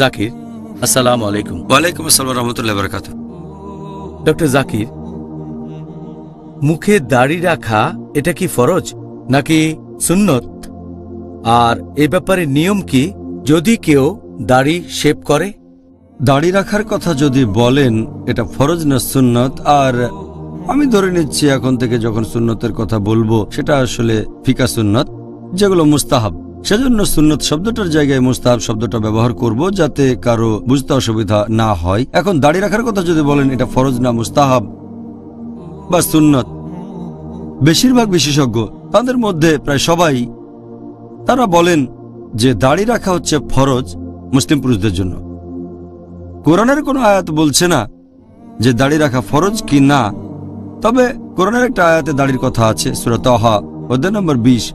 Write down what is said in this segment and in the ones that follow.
জাকির, আসসালামু আলাইকুম। ওয়ালাইকুম আসসালাম রহমতুল্লাহ বারাকাতুহু। ডক্টর জাকির, মুখে দাড়ি রাখা এটা কি ফরজ নাকি সুন্নত? আর এ ব্যাপারে নিয়ম কি যদি কেউ দাড়ি শেভ করে? দাড়ি রাখার কথা যদি বলেন এটা ফরজ না সুন্নত, আর আমি ধরে নিচ্ছি এখন থেকে যখন সুন্নতের কথা বলবো সেটা আসলে ফিকা সুন্নত, যেগুলো মুস্তাহাব। সেজন্য সুন্নত শব্দটার জায়গায় মুস্তাহাব শব্দটা ব্যবহার করব যাতে কারো বুঝতে অসুবিধা না হয়। এখন দাড়ি রাখার কথা যদি বলেন এটা ফরজ না মুস্তাহাব বা সুন্নত, বেশিরভাগ বিশেষজ্ঞ তাদের মধ্যে প্রায় সবাই তারা বলেন যে দাড়ি রাখা হচ্ছে ফরজ মুসলিম পুরুষদের জন্য। কোরআনের কোনো আয়াত বলছে না যে দাড়ি রাখা ফরজ কি না, তবে কোরআনের একটা আয়াতে দাড়ির কথা আছে, সূরা তাহা অধ্যায় নম্বর 20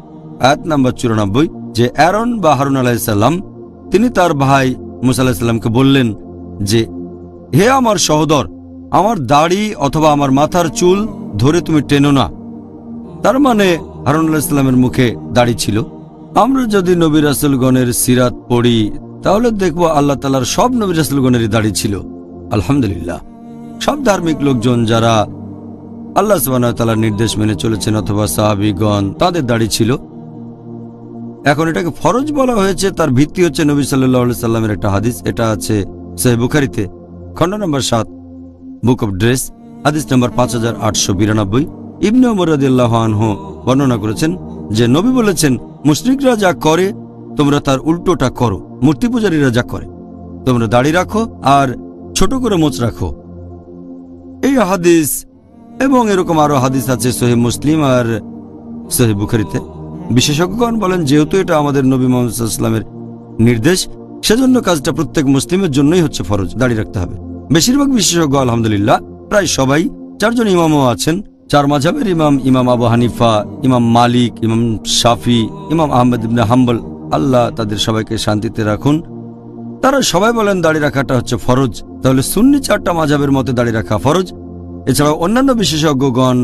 আয়াত নম্বর 94, যে অ্যারন বা হারুন আলাইহিসসালাম তিনি তার ভাই মুসা আলাইহিসসালামকে বললেন যে হে আমার সহোদর, আমার দাড়ি অথবা আমার মাথার চুল ধরে তুমি টেনো না। তার মানে হারুন আলাইহিসসালামের মুখে দাড়ি ছিল। আমরা যদি নবী রাসূলগণের সিরাত পড়ি তাহলে দেখব আল্লাহ তাআলার সব নবী রাসূলগণেরই দাড়ি ছিল। আলহামদুলিল্লাহ, সব ধার্মিক লোকজন যারা আল্লাহ সুবহানাহু ওয়া তাআলার নির্দেশ মেনে চলেছেন অথবা সাহাবীগণ তাদের দাড়ি ছিল। এখন এটাকে ফরজ বলা হয়েছে তার ভিত্তি হচ্ছে নবী সাল্লাল্লাহু আলাইহি সাল্লামের একটা হাদিস, এটা আছে সহিহ বুখারীতে খণ্ড নম্বর 7 বুক অফ ড্রেস হাদিস নম্বর 5892। ইবনে ওমর রাদিয়াল্লাহু আনহু বর্ণনা করেছেন যে নবী বলেছেন, মুশরিকরা যা করে তোমরা তার উল্টোটা করো, মূর্তি পূজারীরা যা করে তোমরা দাড়ি রাখো আর ছোট করে মোচ রাখো। এই হাদিস এবং এরকম আরো হাদিস আছে সহিহ মুসলিম আর সহিহ বুখারীতে। বিশেষজ্ঞগণ বলেন যেহেতু এটা আমাদের নবী মুহাম্মদ সাল্লাল্লাহু আলাইহি ওয়াসাল্লামের নির্দেশ, সেজন্য কাজটা প্রত্যেক মুসলিমের জন্যই হচ্ছে ফরজ, দাড়ি রাখতে হবে। বেশিরভাগ বিশেষজ্ঞ আলহামদুলিল্লাহ প্রায় সবাই, চারজন ইমামও আছেন, চার মাযহাবের ইমাম, ইমাম আবু হানিফা, ইমাম মালিক, ইমাম শাফি, ইমাম আহমদ ইবনে হাম্বল, আল্লাহ তাদের সবাইকে শান্তিতে রাখুন, তারা সবাই বলেন দাড়ি রাখাটা হচ্ছে ফরজ। তাহলে সুন্নি চারটা মাযহাবের মতে দাড়ি রাখা ফরজ। এছাড়াও অন্যান্য বিশেষজ্ঞগণ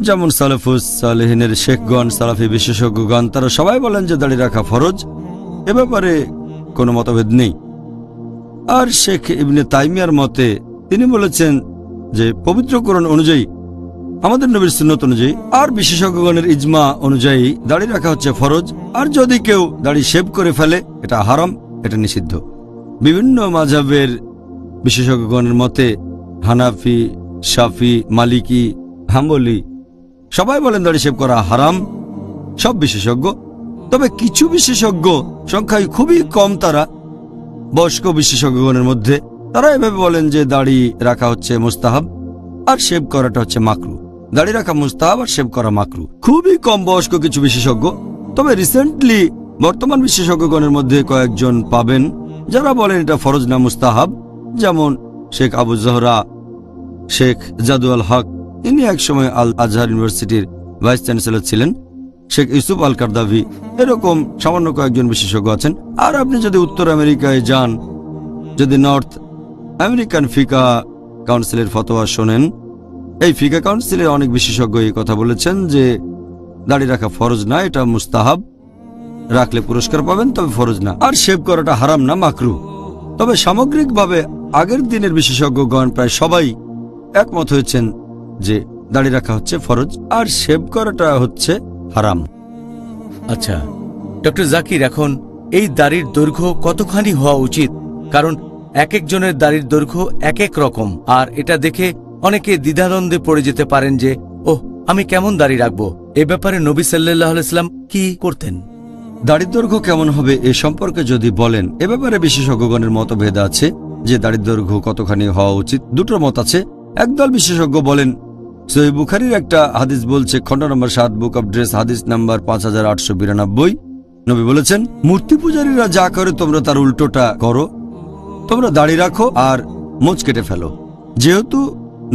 যেমন সালেফুস সালেহিনের শেখগণ, সালাফি বিশেষজ্ঞগণ, তারা সবাই বলেন যে দাড়ি রাখা ফরজ, এ ব্যাপারে কোনো মতভেদ নেই। আর শেখ ইবনে তাইমিয়ার মতে তিনি বলেছেন যে পবিত্র কোরআন অনুযায়ী, আমাদের নবীর সুন্নত অনুযায়ী আর বিশেষজ্ঞগণের ইজমা অনুযায়ী দাড়ি রাখা হচ্ছে ফরজ। আর যদি কেউ দাড়ি শেভ করে ফেলে এটা হারাম, এটা নিষিদ্ধ। বিভিন্ন মাযহাবের বিশেষজ্ঞগণের মতে হানাফি, শাফি, মালিকি, হাম্বলি সবাই বলেন দাড়ি শেভ করা হারাম, সব বিশেষজ্ঞ। তবে কিছু বিশেষজ্ঞ, সংখ্যায় খুবই কম, তারা বয়স্ক বিশেষজ্ঞগণের মধ্যে, তারা এভাবে বলেন যে দাড়ি রাখা হচ্ছে মুস্তাহাব আর শেভ করাটা হচ্ছে মাকরু। দাড়ি রাখা মুস্তাহাব আর শেভ করা মাকরু। খুবই কম বয়স্ক কিছু বিশেষজ্ঞ। তবে রিসেন্টলি বর্তমান বিশেষজ্ঞগণের মধ্যে কয়েকজন পাবেন যারা বলেন এটা ফরজ না মুস্তাহাব, যেমন শেখ আবু জহরা, শেখ জাদু আল হক, ইনি একসময় আল আজহার ইউনিভার্সিটির ভাইস চ্যান্সেলর ছিলেন, শেখ ইউসুফ আল কারদাভি, এরকম সামান্য কয়েকজন বিশেষজ্ঞ আছেন। আর আপনি যদি উত্তর আমেরিকায় যান, যদি নর্থ আমেরিকান ফিকা কাউন্সিলের ফতোয়া শোনেন, এই ফিকা কাউন্সিলের অনেক বিশেষজ্ঞ এই কথা বলেছেন যে দাড়ি রাখা ফরজ না, এটা মুস্তাহাব, রাখলে পুরস্কার পাবেন, তবে ফরজ না। আর শেভ করাটা হারাম না, মাকরু। তবে সামগ্রিকভাবে আগের দিনের বিশেষজ্ঞগণ প্রায় সবাই একমত হয়েছেন যে দাড়ি রাখা হচ্ছে ফরজ আর শেভ করাটা হচ্ছে হারাম। আচ্ছা ডক্টর জাকির, এখন এই দাড়ির দৈর্ঘ্য কতখানি হওয়া উচিত? কারণ এক একজনের দাড়ির দৈর্ঘ্য এক এক রকম, আর এটা দেখে অনেকে দ্বিধাদ্বন্দ্বে পড়ে যেতে পারেন যে ওহ, আমি কেমন দাড়ি রাখবো। এ ব্যাপারে নবী সাল্লাল্লাহু আলাইহি ওয়াসাল্লাম কি করতেন? দাড়ির দৈর্ঘ্য কেমন হবে এ সম্পর্কে যদি বলেন, এ ব্যাপারে বিশেষজ্ঞগণের মতভেদ আছে যে দাড়ির দৈর্ঘ্য কতখানি হওয়া উচিত। দুটো মত আছে। একদল বিশেষজ্ঞ বলেন, সহিহ বুখারীর একটা হাদিস বলছে, খণ্ড নম্বর 7 বুক অফ ড্রেস হাদিস নাম্বার 5892, নবী বলেছেন, মূর্তি পূজারীরা যা করে তোমরা তার উল্টোটা করো, তোমরা দাড়ি রাখো আর মোচ কেটে ফেলো। যেহেতু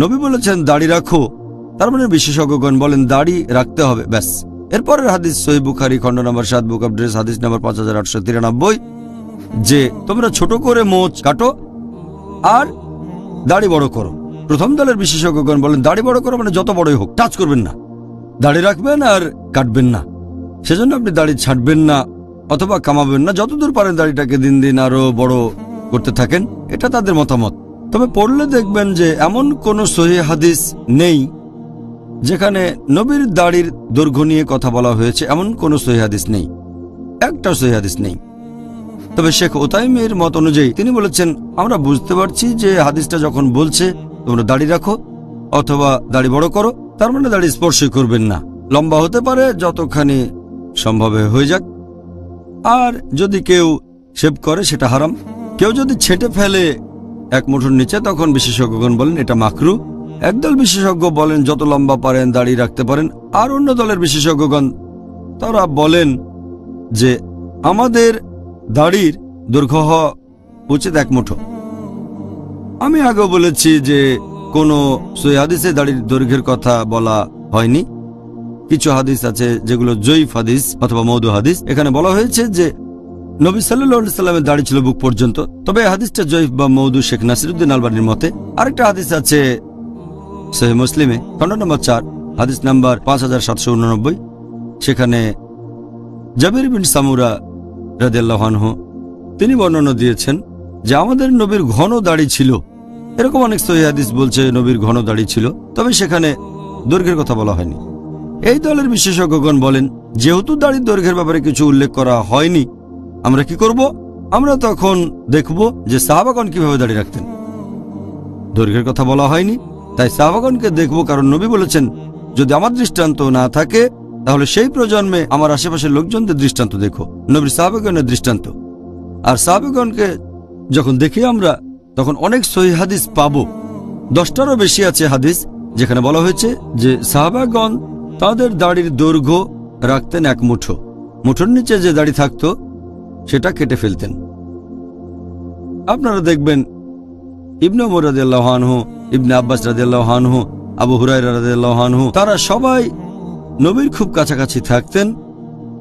নবী বলেছেন দাড়ি রাখো, তার মানে বিশেষজ্ঞগণ বলেন দাড়ি রাখতে হবে, ব্যাস। এরপরের হাদিস সহিহ বুখারী খণ্ড নম্বর 7 বুক অফ ড্রেস হাদিস নম্বর 5893, যে তোমরা ছোট করে মোচ কাটো আর দাড়ি বড় করো। প্রথম দলের বিশেষজ্ঞগণ বলেন দাড়ি বড় করো মানে যত বড়ই হোক, টাচ করবেন না, দাড়ি রাখবেন আর কাটবেন না। সেজন্য আপনি দাড়ি ছাড়বেন না অথবা কামাবেন না, যতদূর পারেন দাড়িটাকে দিন দিন আরো বড় করতে থাকেন, এটা তাদের মতামত। তবে পড়লে দেখবেন যে এমন কোনো সহিহ হাদিস নেই যেখানে নবীর দাড়ির দৈর্ঘ্য নিয়ে কথা বলা হয়েছে, এমন কোনো সহিহ হাদিস নেই, একটাও সহিহ হাদিস নেই। তবে শেখ ওতাইমের মত অনুযায়ী তিনি বলেছেন, আমরা বুঝতে পারছি যে হাদিসটা যখন বলছে তোমরা দাড়ি রাখো অথবা দাড়ি বড় করো, তার মানে দাড়ি স্পর্শই করবেন না, লম্বা হতে পারে যতখানি সম্ভব হয়ে যাক। আর যদি কেউ শেভ করে সেটা হারাম। কেউ যদি ছেটে ফেলে এক মুঠোর নিচে, তখন বিশেষজ্ঞগণ বলেন এটা মাকরু। একদল বিশেষজ্ঞ বলেন যত লম্বা পারেন দাড়ি রাখতে পারেন, আর অন্য দলের বিশেষজ্ঞগণ তারা বলেন যে আমাদের দাড়ির দৈর্ঘ্য হওয়া উচিত এক মুঠো। আমি আগেও বলেছি যে কোনো সহিহ হাদিসে দাড়ির দৈর্ঘ্যের কথা বলা হয়নি। কিছু হাদিস আছে যেগুলো জয়ীফ হাদিস অথবা মওদু হাদিস, এখানে বলা হয়েছে যে নবী সাল্লাল্লাহু আলাইহি সাল্লামের দাড়ি ছিল বুক পর্যন্ত। তবে এই হাদিসটা জয়ীফ বা মওদু শেখ নাসিরউদ্দিন আলবানীর মতে। আরেকটা হাদিস আছে সহিহ মুসলিমে, খণ্ড নম্বর 4, হাদিস নাম্বার 5789, সেখানে জাবির বিন সামুরা রাদিয়াল্লাহু আনহু তিনি বর্ণনা দিয়েছেন যে আমাদের নবীর ঘন দাড়ি ছিল। এরকম অনেক সহিহ হাদিস বলছে নবীর ঘন দাড়ি ছিল, তবে সেখানে দৈর্ঘ্যের কথা বলা হয়নি। এই দলের বিশেষজ্ঞগণ বলেন যেহেতু দাড়ির দৈর্ঘ্যের ব্যাপারে কিছু উল্লেখ করা হয়নি, আমরা কি করব? আমরা তখন দেখব যে সাহাবাগণ কিভাবে দাড়ি রাখতেন। দৈর্ঘ্যের কথা বলা হয়নি, তাই সাহাবাগণকে দেখব, কারণ নবী বলেছেন যদি আমার দৃষ্টান্ত না থাকে তাহলে সেই প্রজন্মে আমার আশেপাশের লোকজনদের দৃষ্টান্ত দেখো, নবীর সাহাবাগণের দৃষ্টান্ত। আর সাহাবাগণকে যখন দেখি আমরা, তখন অনেক সহিহ হাদিস পাবো। 10টারও বেশি আছে হাদিস যেখানে বলা হয়েছে যে সাহাবাগণ তাদের দাড়ির দৈর্ঘ্য রাখতেন এক মুঠো, মুঠোর নিচে যে দাড়ি থাকতো সেটা কেটে ফেলতেন। আপনারা দেখবেন ইবনে ওমর রাদিয়াল্লাহু আনহু, ইবনে আব্বাস রাদিয়াল্লাহু আনহু, আবু হুরায়রা রাদিয়াল্লাহু আনহু, তারা সবাই নবীর খুব কাছাকাছি থাকতেন,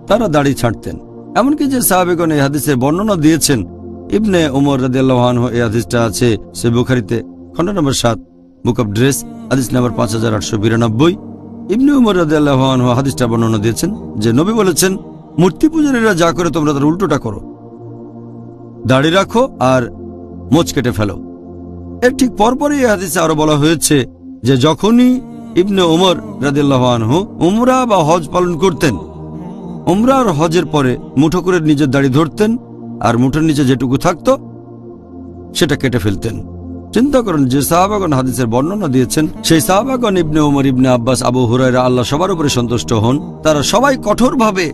তারা দাড়ি ছাঁটতেন। এমনকি যে সাহাবাগণ এই হাদিসের বর্ণনা দিয়েছেন, ইবনে ওমর রাদিয়াল্লাহু আনহু, এই হাদিসটা আছে সহিহ বুখারীতে খণ্ড নম্বর 7, বুক অফ ড্রেস, হাদিস নাম্বার 5892। ইবনে ওমর রাদিয়াল্লাহু আনহু হাদিসটা বর্ণনা দিয়েছেন যে নবী বলেছেন, মূর্তি পূজারীরা যা করে তোমরা তার উল্টোটা করো, দাড়ি রাখো আর মোচ কেটে ফেলো। এর ঠিক পরপরই এই হাদিসে আরো বলা হয়েছে যে যখনই ইবনে ওমর রাদিয়াল্লাহু আনহু উমরা বা হজ পালন করতেন, উমরা আর হজের পরে মুঠো করে নিজের দাড়ি ধরতেন আর মুঠোর নিচে যেটুকু থাকতো সেটা কেটে ফেলতেন। চিন্তা করেন যে সাহাবাগণ হাদিসের বর্ণনা দিয়েছেন, সেই সাহাবাগণ ইবনে ওমর, ইবনে আব্বাস, আবু হুরায়রা, আল্লাহ সবার উপরে সন্তুষ্ট হন, তারা সবাই কঠোরভাবে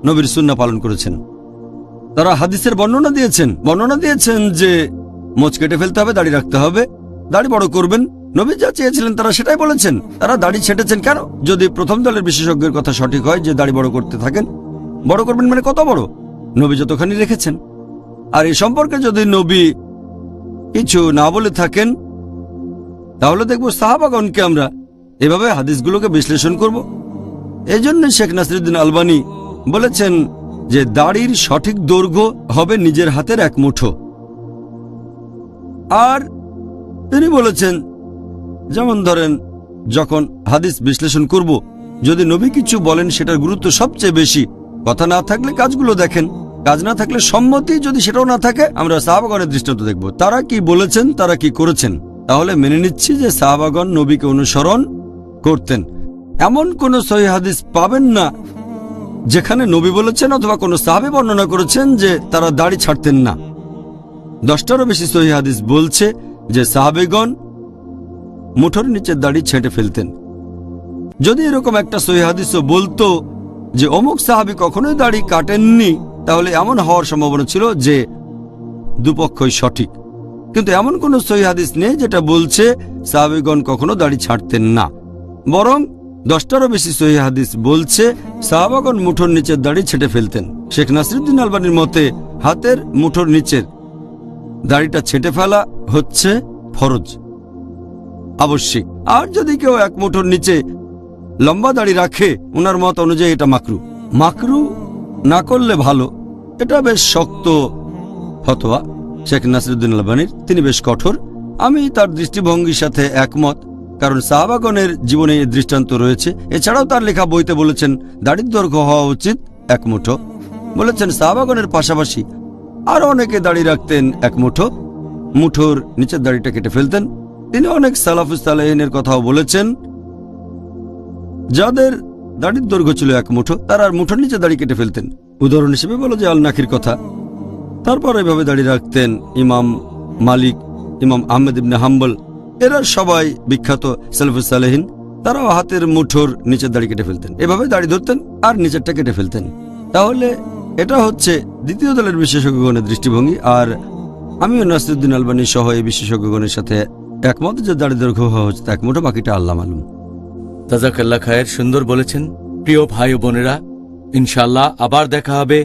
নবীর সুন্নাহ পালন করেছেন। তারা হাদিসের বর্ণনা দিয়েছেন যে মোচ কেটে ফেলতে হবে, দাড়ি রাখতে হবে, দাড়ি বড় করবেন। নবী যা চেয়েছিলেন তারা সেটাই বলেছেন। তারা দাড়ি ছেটেছেন কেন? যদি প্রথম দলের বিশেষজ্ঞের কথা সঠিক হয় যে দাড়ি বড় করতে থাকেন, বড় করবেন মানে কত বড়? নবী যতখানি রেখেছেন। আর এই সম্পর্কে যদি নবী কিছু না বলে থাকেন তাহলে দেখব সাহাবাগণকে আমরা এভাবে হাদিসগুলোকে বিশ্লেষণ করব। এই জন্য শেখ নাসিরউদ্দিন আলবানী বলেছেন যে দাড়ির সঠিক দৈর্ঘ্য হবে নিজের হাতের এক মুঠো। আর তিনি বলেছেন, যেমন ধরেন যখন হাদিস বিশ্লেষণ করব, যদি নবী কিছু বলেন সেটার গুরুত্ব সবচেয়ে বেশি। কথা না থাকলে কাজগুলো দেখেন, কাজ না থাকলে সম্মতি যদি সেটাও না থাকে, আমরা সাহাবাগণের দৃষ্টান্ত দেখব, তারা কি বলেছেন, তারা কি করেছেন। তাহলে মেনে নিচ্ছি যে সাহাবাগণ নবীকে অনুসরণ করতেন। এমন কোন সহিহ হাদিস পাবেন না যেখানে নবী বলেছেন অথবা কোনো সাহাবী বর্ণনা করেছেন যে তারা দাড়ি ছাড়তেন না। 10টারও বেশি সহিহ হাদিস বলছে যে সাহাবীগণ মুঠোর নিচের দাড়ি ছেঁটে ফেলতেন। যদি এরকম একটা সহিহ হাদিসও বলতো যে অমুক সাহাবী কখনোই দাড়ি কাটেননি, তাহলে এমন হওয়ার সম্ভাবনা ছিল যে দুপক্ষই সঠিক। কিন্তু এমন কোন সহিহ হাদিস নেই যেটা বলছে সাহাবীগণ কখনো দাড়ি ছাড়তেন না। বরং 10টারও বেশি সহিহ হাদিস বলছে সাহাবাগণ মুঠোর নিচের দাড়ি ছেঁটে ফেলতেন। শেখ নাসিরউদ্দিন আলবানীর মতে হাতের মুঠোর নিচের দাড়িটা ছেঁটে ফেলা হচ্ছে ফরজ, আবশ্যিক। আর যদি কেউ এক মুঠোর নিচে লম্বা দাড়ি রাখে, ওনার মত অনুযায়ী এটা মাকরু না করলে ভালো। এটা বেশ শক্ত ফতোয়া শেখ নাসিরউদ্দিন আলবানীর, তিনি বেশ কঠোর। আমি তার দৃষ্টিভঙ্গির সাথে একমত, কারণ সাহাবাগণের জীবনে এই দৃষ্টান্ত রয়েছে। এছাড়াও তার লেখা বইতে বলেছেন দাড়ির দৈর্ঘ্য হওয়া উচিত এক মুঠো। বলেছেন সাহাবাগণের পাশাপাশি আর অনেকে দাড়ি রাখতেন এক মুঠো, মুঠোর নিচের দাড়িটা কেটে ফেলতেন। তিনি অনেক সালাফুস সালেহিনের কথাও বলেছেন, যাদের দাড়ির দৈর্ঘ্য ছিল এক মুঠো, তারা আর মুঠোর নিচে দাড়ি কেটে ফেলতেন। উদাহরণ হিসেবে বলো যে আল নাকির কথা। তারপর এভাবে দাঁড়িয়ে রাখতেন ইমাম মালিক, ইমাম আহমেদ ইবনে হাম্বল, এরা সবাই বিখ্যাত সালাফুস সালেহিন। তারাও হাতের মুঠোর নিচের দাড়ি কেটে ফেলতেন, এভাবে দাড়ি ধরতেন আর নিচেরটা কেটে ফেলতেন। তাহলে এটা হচ্ছে দ্বিতীয় দলের বিশেষজ্ঞগণের দৃষ্টিভঙ্গি। আর আমিও নাসিরুদ্দিন আলবানী সহ এই বিশেষজ্ঞগণের সাথে একমত যে দাড়ি দৈর্ঘ্য হওয়া হচ্ছে এক মুঠো, বাকিটা আল্লাহ মালুম। জাযাকাল্লাহ খায়ের, সুন্দর বলেছেন। প্রিয় ভাই ও বোনেরা, ইনশাআল্লাহ আবার দেখা হবে